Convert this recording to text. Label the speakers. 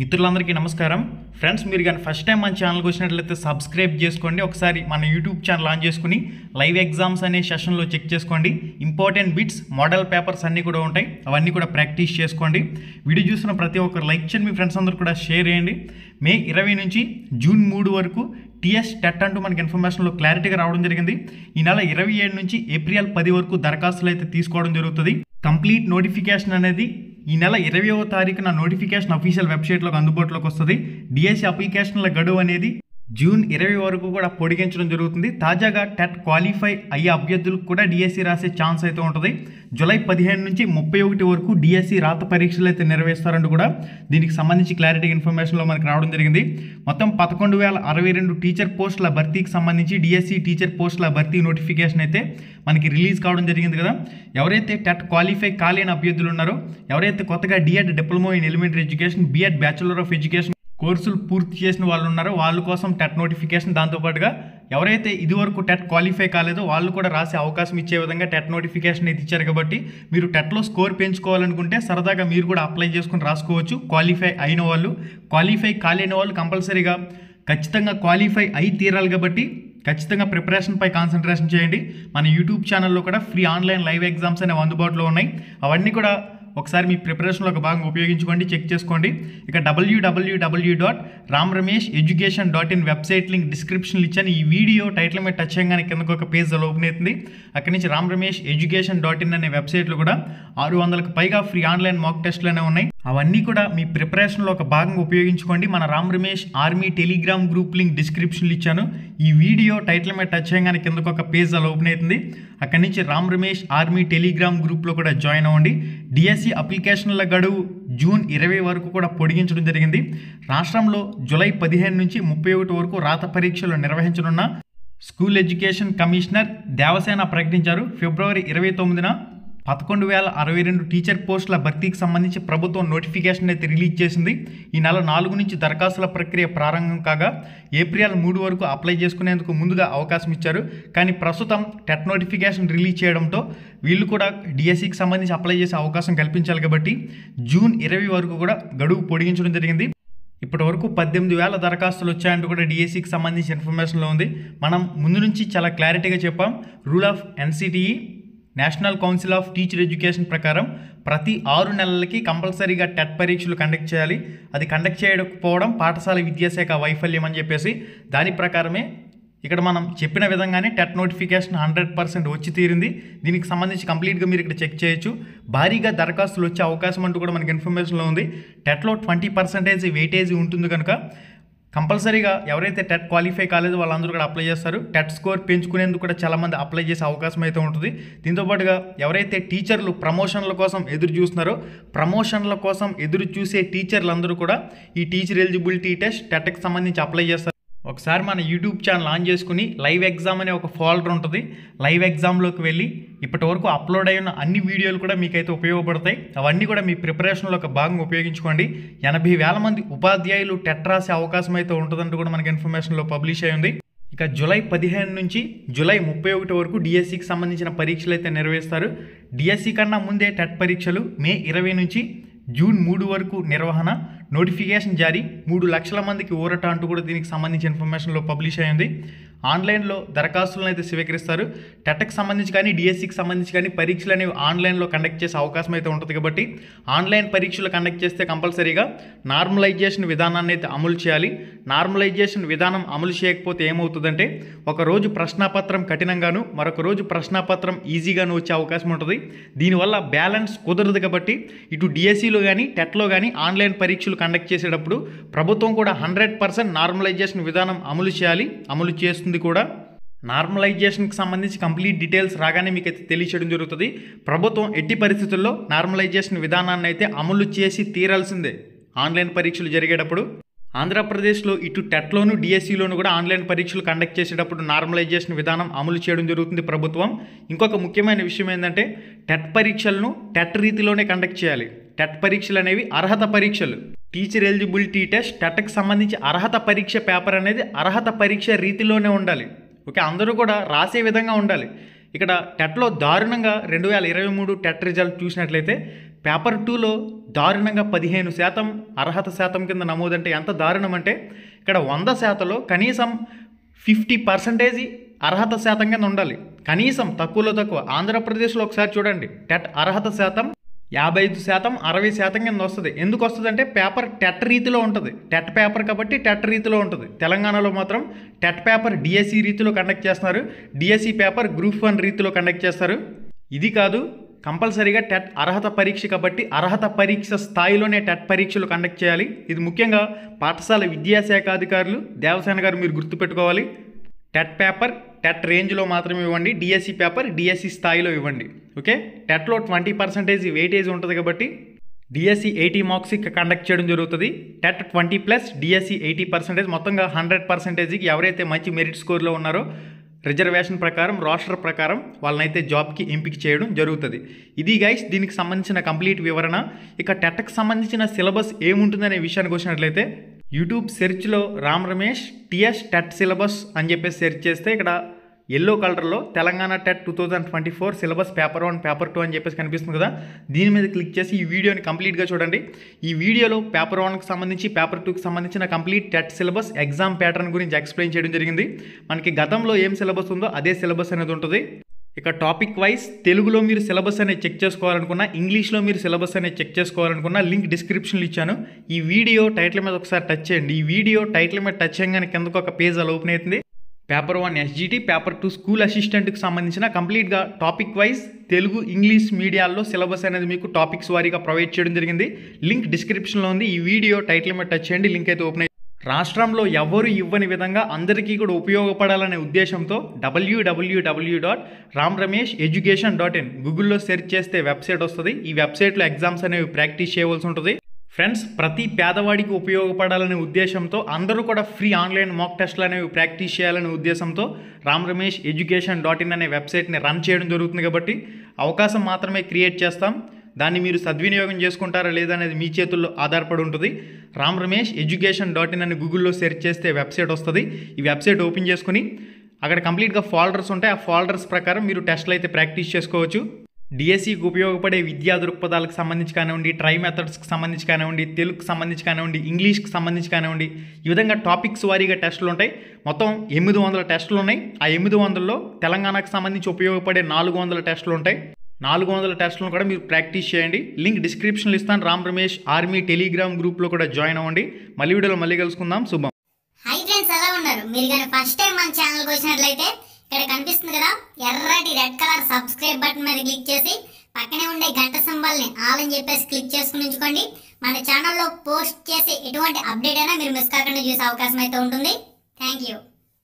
Speaker 1: మిత్రులందరికీ నమస్కారం ఫ్రెండ్స్. మీరు కానీ ఫస్ట్ టైం మన ఛానల్కి వచ్చినట్లయితే సబ్స్క్రైబ్ చేసుకోండి. ఒకసారి మన యూట్యూబ్ ఛానల్ ఆన్ చేసుకుని లైవ్ ఎగ్జామ్స్ అనే సెషన్లో చెక్ చేసుకోండి. ఇంపార్టెంట్ బిట్స్, మోడల్ పేపర్స్ అన్నీ కూడా ఉంటాయి, అవన్నీ కూడా ప్రాక్టీస్ చేసుకోండి. వీడియో చూసిన ప్రతి ఒక్కరు లైక్ చేయండి, మీ ఫ్రెండ్స్ అందరూ కూడా షేర్ చేయండి. మే 20 నుంచి జూన్ 3 వరకు టీఎస్ టెట్ అంటూ మనకి ఇన్ఫర్మేషన్లో క్లారిటీగా రావడం జరిగింది. ఈ నెల 27 నుంచి ఏప్రిల్ 10 వరకు దరఖాస్తులు అయితే తీసుకోవడం జరుగుతుంది. కంప్లీట్ నోటిఫికేషన్ అనేది ఈ నెల 20వ తారీఖున నోటిఫికేషన్ అఫీషియల్ వెబ్సైట్లోకి అందుబాటులోకి వస్తుంది. డిఎస్సి అప్లికేషన్ల గడువు అనేది జూన్ 20 వరకు కూడా పొడిగించడం జరుగుతుంది. తాజాగా టెట్ క్వాలిఫై అయ్యే అభ్యర్థులకు కూడా డిఎస్సి రాసే ఛాన్స్ అయితే ఉంటుంది. జూలై 15 నుంచి 31 వరకు డిఎస్సి రాత పరీక్షలు అయితే నిర్వహిస్తారంటూ కూడా దీనికి సంబంధించి క్లారిటీ ఇన్ఫర్మేషన్లో మనకు రావడం జరిగింది. మొత్తం 11,062 టీచర్ పోస్టుల భర్తీకి సంబంధించి డిఎస్సి టీచర్ పోస్టుల భర్తీ నోటిఫికేషన్ అయితే మనకి రిలీజ్ కావడం జరిగింది కదా. ఎవరైతే టెట్ క్వాలిఫై కాలేని అభ్యర్థులు ఉన్నారో, ఎవరైతే కొత్తగా DEd diploma in elementary education, BEd bachelor of education కోర్సులు పూర్తి చేసిన వాళ్ళు ఉన్నారో వాళ్ళ కోసం టెట్ నోటిఫికేషన్, దాంతోపాటుగా ఎవరైతే ఇదివరకు టెట్ క్వాలిఫై కాలేదో వాళ్ళు కూడా రాసే అవకాశం ఇచ్చే విధంగా టెట్ నోటిఫికేషన్ అయితే ఇచ్చారు. కాబట్టి మీరు టెట్లో స్కోర్ పెంచుకోవాలనుకుంటే సరదాగా మీరు కూడా అప్లై చేసుకుని రాసుకోవచ్చు. క్వాలిఫై అయిన వాళ్ళు, క్వాలిఫై కాలేని వాళ్ళు కంపల్సరీగా ఖచ్చితంగా క్వాలిఫై అయి తీరాలి. కాబట్టి ఖచ్చితంగా ప్రిపరేషన్పై కాన్సన్ట్రేషన్ చేయండి. మన యూట్యూబ్ ఛానల్లో కూడా ఫ్రీ ఆన్లైన్ లైవ్ ఎగ్జామ్స్ అనేవి అందుబాటులో ఉన్నాయి. అవన్నీ కూడా ఒకసారి మీ ప్రిపరేషన్లో ఒక భాగంగా ఉపయోగించుకోండి, చెక్ చేసుకోండి. ఇక www.ramramesheducation.in వెబ్సైట్ లింక్ డిస్క్రిప్షన్లో ఇచ్చాను. ఈ వీడియో టైటిల్ మీద టచ్ చేయగానే కిందకు ఒక పేజ్ ఓపెన్ అవుతుంది. అక్కడి నుంచి ramramesheducation.in అనే వెబ్సైట్లో కూడా 600కు పైగా ఫ్రీ ఆన్లైన్ మాక్ టెస్టులు అనేవి ఉన్నాయి. అవన్నీ కూడా మీ ప్రిపరేషన్లో ఒక భాగంగా ఉపయోగించుకోండి. మన Ram Ramesh army Telegram group link డిస్క్రిప్షన్లో ఇచ్చాను. ఈ వీడియో టైటిల్ మీద టచ్ చేయగానే కిందకు ఒక పేజ్ ఓపెన్ అవుతుంది. అక్కడి నుంచి రామ్ రమేష్ ఆర్మీ టెలిగ్రామ్ గ్రూప్లో కూడా జాయిన్ అవ్వండి. డిఎస్సి అప్లికేషన్ల గడువు జూన్ 20 వరకు కూడా పొడిగించడం జరిగింది. రాష్ట్రంలో జూలై 15 నుంచి 31 వరకు రాత పరీక్షలు నిర్వహించనున్న స్కూల్ ఎడ్యుకేషన్ కమిషనర్ దేవసేన ప్రకటించారు. ఫిబ్రవరి 29న 11,062 టీచర్ పోస్టుల భర్తీకి సంబంధించి ప్రభుత్వం నోటిఫికేషన్ అయితే రిలీజ్ చేసింది. ఈ నెల 4 నుంచి దరఖాస్తుల ప్రక్రియ ప్రారంభం కాగా ఏప్రిల్ 3 వరకు అప్లై చేసుకునేందుకు ముందుగా అవకాశం ఇచ్చారు. కానీ ప్రస్తుతం టెట్ నోటిఫికేషన్ రిలీజ్ చేయడంతో వీళ్ళు కూడా డిఎస్సికి సంబంధించి అప్లై చేసే అవకాశం కల్పించాలి. కాబట్టి జూన్ 20 వరకు కూడా గడువు పొడిగించడం జరిగింది. ఇప్పటి వరకు 18,000 దరఖాస్తులు వచ్చాయంటూ కూడా డిఎస్సికి సంబంధించి ఇన్ఫర్మేషన్లో ఉంది. మనం ముందు నుంచి చాలా క్లారిటీగా చెప్పాం. Rule of NCTE, national council of teacher education ప్రకారం ప్రతి 6 నెలలకి కంపల్సరీగా టెట్ పరీక్షలు కండక్ట్ చేయాలి. అది కండక్ట్ చేయకపోవడం పాఠశాల విద్యాశాఖ వైఫల్యం అని చెప్పేసి దాని ప్రకారమే ఇక్కడ మనం చెప్పిన విధంగానే టెట్ నోటిఫికేషన్ 100% వచ్చి తీరింది. దీనికి సంబంధించి కంప్లీట్గా మీరు ఇక్కడ చెక్ చేయొచ్చు. భారీగా దరఖాస్తులు వచ్చే అవకాశం అంటూ కూడా మనకి ఇన్ఫర్మేషన్లో ఉంది. టెట్లో 20% వెయిటేజ్ ఉంటుంది కనుక కంపల్సరీగా ఎవరైతే టెట్ క్వాలిఫై కాలేదో వాళ్ళందరూ కూడా అప్లై చేస్తారు. టెట్ స్కోర్ పెంచుకునేందుకు కూడా చాలామంది అప్లై చేసే అవకాశం అయితే ఉంటుంది. దీంతోపాటుగా ఎవరైతే టీచర్లు ప్రమోషన్ల కోసం ఎదురు చూస్తున్నారో, ప్రమోషన్ల కోసం ఎదురు చూసే టీచర్లందరూ కూడా ఈ టీచర్ ఎలిజిబిలిటీ టెస్ట్ టెట్కి సంబంధించి అప్లై చేస్తారు. ఒకసారి మన యూట్యూబ్ ఛానల్ ఆన్ చేసుకుని లైవ్ ఎగ్జామ్ అనే ఒక ఫోల్డర్ ఉంటుంది. లైవ్ ఎగ్జామ్లోకి వెళ్ళి ఇప్పటి వరకు అప్లోడ్ అయిన అన్ని వీడియోలు కూడా మీకైతే ఉపయోగపడతాయి. అవన్నీ కూడా మీ ప్రిపరేషన్లో ఒక భాగంగా ఉపయోగించుకోండి. 80,000 మంది ఉపాధ్యాయులు టెట్ రాసే అవకాశం అయితే ఉంటుందంటూ కూడా మనకి ఇన్ఫర్మేషన్లో పబ్లిష్ అయ్యింది. ఇక జూలై 15 నుంచి జూలై 31 వరకు డిఎస్సికి సంబంధించిన పరీక్షలు అయితే నిర్వహిస్తారు. డిఎస్సి కన్నా ముందే టెట్ పరీక్షలు మే 20 నుంచి జూన్ 3 వరకు నిర్వహణ, నోటిఫికేషన్ జారీ, 3 లక్షల మందికి ఊరట అంటూ కూడా దీనికి సంబంధించిన ఇన్ఫర్మేషన్లో పబ్లిష్ అయ్యింది. ఆన్లైన్లో దరఖాస్తులను అయితే స్వీకరిస్తారు. టెట్కి సంబంధించి కానీ డిఎస్సికి సంబంధించి కానీ పరీక్షలు అనేవి ఆన్లైన్లో కండక్ట్ చేసే అవకాశం అయితే ఉంటుంది. కాబట్టి ఆన్లైన్ పరీక్షలు కండక్ట్ చేస్తే కంపల్సరీగా నార్మలైజేషన్ విధానాన్ని అయితే అమలు చేయాలి. నార్మలైజేషన్ విధానం అమలు చేయకపోతే ఏమవుతుందంటే ఒకరోజు ప్రశ్నాపత్రం కఠినంగాను, మరొక రోజు ప్రశ్నాపత్రం ఈజీగాను వచ్చే అవకాశం ఉంటుంది. దీనివల్ల బ్యాలెన్స్ కుదరదు. కాబట్టి ఇటు డిఎస్సిలో కానీ టెట్లో కానీ ఆన్లైన్ పరీక్షలు కండక్ట్ చేసేటప్పుడు ప్రభుత్వం కూడా 100% నార్మలైజేషన్ విధానం అమలు చేయాలి, అమలు చేస్తుంది కూడా. నార్మలైజేషన్కి సంబంధించి కంప్లీట్ డీటెయిల్స్ రాగానే మీకు అయితే తెలియచేయడం జరుగుతుంది. ప్రభుత్వం ఎట్టి పరిస్థితుల్లో నార్మలైజేషన్ విధానాన్ని అయితే అమలు చేసి తీరాల్సిందే. ఆన్లైన్ పరీక్షలు జరిగేటప్పుడు ఆంధ్రప్రదేశ్లో ఇటు టెట్లోను డిఎస్సిలోను కూడా ఆన్లైన్ పరీక్షలు కండక్ట్ చేసేటప్పుడు నార్మలైజేషన్ విధానం అమలు చేయడం జరుగుతుంది ప్రభుత్వం. ఇంకొక ముఖ్యమైన విషయం ఏంటంటే టెట్ పరీక్షలను టెట్ రీతిలోనే కండక్ట్ చేయాలి. టెట్ పరీక్షలు అనేవి అర్హత పరీక్షలు. టీచర్ ఎలిజిబిలిటీ టెస్ట్ టెట్కి సంబంధించి అర్హత పరీక్ష పేపర్ అనేది అర్హత పరీక్ష రీతిలోనే ఉండాలి. ఓకే, అందరూ కూడా రాసే విధంగా ఉండాలి. ఇక్కడ టెట్లో దారుణంగా 2023 టెట్ రిజల్ట్ చూసినట్లయితే పేపర్ 2లో దారుణంగా 15% అర్హత శాతం కింద నమోదంటే ఎంత దారుణం అంటే ఇక్కడ 100%లో కనీసం 50% అర్హత శాతం కింద ఉండాలి. కనీసం తక్కువలో తక్కువ. ఆంధ్రప్రదేశ్లో ఒకసారి చూడండి, టెట్ అర్హత శాతం 55%, 60% కింద వస్తుంది. ఎందుకు వస్తుంది అంటే పేపర్ టెట్ రీతిలో ఉంటుంది. టెట్ పేపర్ కాబట్టి టెట్ రీతిలో ఉంటుంది. తెలంగాణలో మాత్రం టెట్ పేపర్ డిఎస్సి రీతిలో కండక్ట్ చేస్తున్నారు. డిఎస్సి పేపర్ గ్రూప్ 1 రీతిలో కండక్ట్ చేస్తారు. ఇది కాదు, కంపల్సరీగా టెట్ అర్హత పరీక్ష కాబట్టి అర్హత పరీక్ష స్థాయిలోనే టెట్ పరీక్షలు కండక్ట్ చేయాలి. ఇది ముఖ్యంగా పాఠశాల విద్యాశాఖ అధికారులు దేవసేన గారు మీరు గుర్తుపెట్టుకోవాలి. టెట్ పేపర్ టెట్ రేంజ్లో మాత్రమే ఇవ్వండి. డిఎస్సి పేపర్ డిఎస్సి స్థాయిలో ఇవ్వండి. ఓకే, టెట్లో 20% వెయిటేజ్ ఉంటుంది కాబట్టి డిఎస్సి 80 మార్క్స్కి కండక్ట్ చేయడం జరుగుతుంది. టెట్ 20+ డిఎస్సి 80%, మొత్తంగా 100%కి ఎవరైతే మంచి మెరిట్ స్కోర్లో ఉన్నారో రిజర్వేషన్ ప్రకారం రోస్టర్ ప్రకారం వాళ్ళనైతే జాబ్కి ఎంపిక చేయడం జరుగుతుంది. ఇది గైస్ దీనికి సంబంధించిన కంప్లీట్ వివరణ. ఇక టెట్కి సంబంధించిన సిలబస్ ఏముంటుందనే విషయానికి వచ్చినట్లయితే యూట్యూబ్ సెర్చ్లో Ram Ramesh TS TET syllabus అని చెప్పేసి సెర్చ్ చేస్తే ఇక్కడ ఎల్లో కలర్లో Telangana TET 2024 syllabus paper 1 paper 2 అని చెప్పేసి కనిపిస్తుంది కదా, దీని మీద క్లిక్ చేసి ఈ వీడియోని కంప్లీట్గా చూడండి. ఈ వీడియోలో పేపర్ 1కి సంబంధించి పేపర్ 2కి సంబంధించిన complete TET syllabus exam pattern గురించి ఎక్స్ప్లెయిన్ చేయడం జరిగింది. మనకి గతంలో ఏం సిలబస్ ఉందో అదే సిలబస్ అనేది ఉంటుంది. ఇక టాపిక్ వైజ్ తెలుగులో మీరు సిలబస్ అనేది చెక్ చేసుకోవాలనుకున్నా, ఇంగ్లీష్లో మీరు సిలబస్ అనేది చెక్ చేసుకోవాలనుకున్నా లింక్ డిస్క్రిప్షన్లో ఇచ్చాను. ఈ వీడియో టైటిల్ మీద ఒకసారి టచ్ చేయండి. ఈ వీడియో టైటిల్ మీద టచ్ చేయగానే కిందకు ఒక పేజ్ అలా ఓపెన్ అవుతుంది. పేపర్ 1 ఎస్జిటి, పేపర్ 2 స్కూల్ అసిస్టెంట్కి సంబంధించిన కంప్లీట్గా టాపిక్ వైజ్ తెలుగు ఇంగ్లీష్ మీడియాల్లో సిలబస్ అనేది మీకు టాపిక్స్ వారీగా ప్రొవైడ్ చేయడం జరిగింది. లింక్ డిస్క్రిప్షన్లో ఉంది. ఈ వీడియో టైటిల్ మీద టచ్ చేయండి, లింక్ అయితే ఓపెన్ అయ్యింది. రాష్ట్రంలో ఎవరు ఇవ్వని విధంగా అందరికీ కూడా ఉపయోగపడాలనే ఉద్దేశంతో www.ramramesheducation.in గూగుల్లో సెర్చ్ చేస్తే వెబ్సైట్ వస్తుంది. ఈ వెబ్సైట్లో ఎగ్జామ్స్ అనేవి ప్రాక్టీస్ చేయవలసి ఉంటుంది. ఫ్రెండ్స్, ప్రతి పేదవాడికి ఉపయోగపడాలనే ఉద్దేశంతో అందరూ కూడా ఫ్రీ ఆన్లైన్ మాక్ టెస్ట్లు అనేవి ప్రాక్టీస్ చేయాలనే ఉద్దేశంతో ramramesheducation.in అనే వెబ్సైట్ని రన్ చేయడం జరుగుతుంది. కాబట్టి అవకాశం మాత్రమే క్రియేట్ చేస్తాం, దాన్ని మీరు సద్వినియోగం చేసుకుంటారా లేదా అనేది మీ చేతుల్లో ఆధారపడి ఉంటుంది. ramramesheducation.in అని గూగుల్లో సెర్చ్ చేస్తే వెబ్సైట్ వస్తుంది. ఈ వెబ్సైట్ ఓపెన్ చేసుకుని అక్కడ కంప్లీట్గా ఫోల్డర్స్ ఉంటాయి. ఆ ఫోల్డర్స్ ప్రకారం మీరు టెస్ట్లు అయితే ప్రాక్టీస్ చేసుకోవచ్చు. డిఎస్సికి ఉపయోగపడే విద్యా దృక్పథాలకు సంబంధించి కానివ్వండి, ట్రై మెథడ్స్కి సంబంధించి కానివ్వండి, తెలుగుకి సంబంధించి కానివ్వండి, ఇంగ్లీష్కి సంబంధించి కానివ్వండి, ఈ విధంగా టాపిక్స్ వారీగా టెస్టులు ఉంటాయి. మొత్తం 800 టెస్టులు ఉన్నాయి. ఆ 800లో తెలంగాణకు సంబంధించి ఉపయోగపడే 400 టెస్టులు ఉంటాయి. 400 టెస్టులను కూడా మీరు ప్రాక్టీస్ చేయండి. లింక్ డిస్క్రిప్షన్లో ఇస్తాను. రామ్ రమేష్ ఆర్మీ టెలిగ్రామ్ గ్రూప్లో కూడా జాయిన్ అవ్వండి. మళ్ళీ వీడియోలో మళ్ళీ కలుసుకుందాం. శుభం.
Speaker 2: హై ఫ్రెండ్స్, ఎలా ఉన్నారు? మీరు కానీ ఫస్ట్ టైం మన ఛానల్కి వచ్చినట్లయితే ఇక్కడ కనిపిస్తుంది కదా ఎర్రటి రెడ్ కలర్ సబ్స్క్రైబ్ బటన్ మీద క్లిక్ చేసి పక్కనే ఉండే గంట సింబల్ని ఆల్ అని చెప్పేసి క్లిక్ చేసుకుని ఉంచుకోండి. మన ఛానల్లో పోస్ట్ చేసే ఎటువంటి అప్డేట్ అయినా మీరు మిస్ కాకుండా చూసే అవకాశం అయితే ఉంటుంది. Thank you.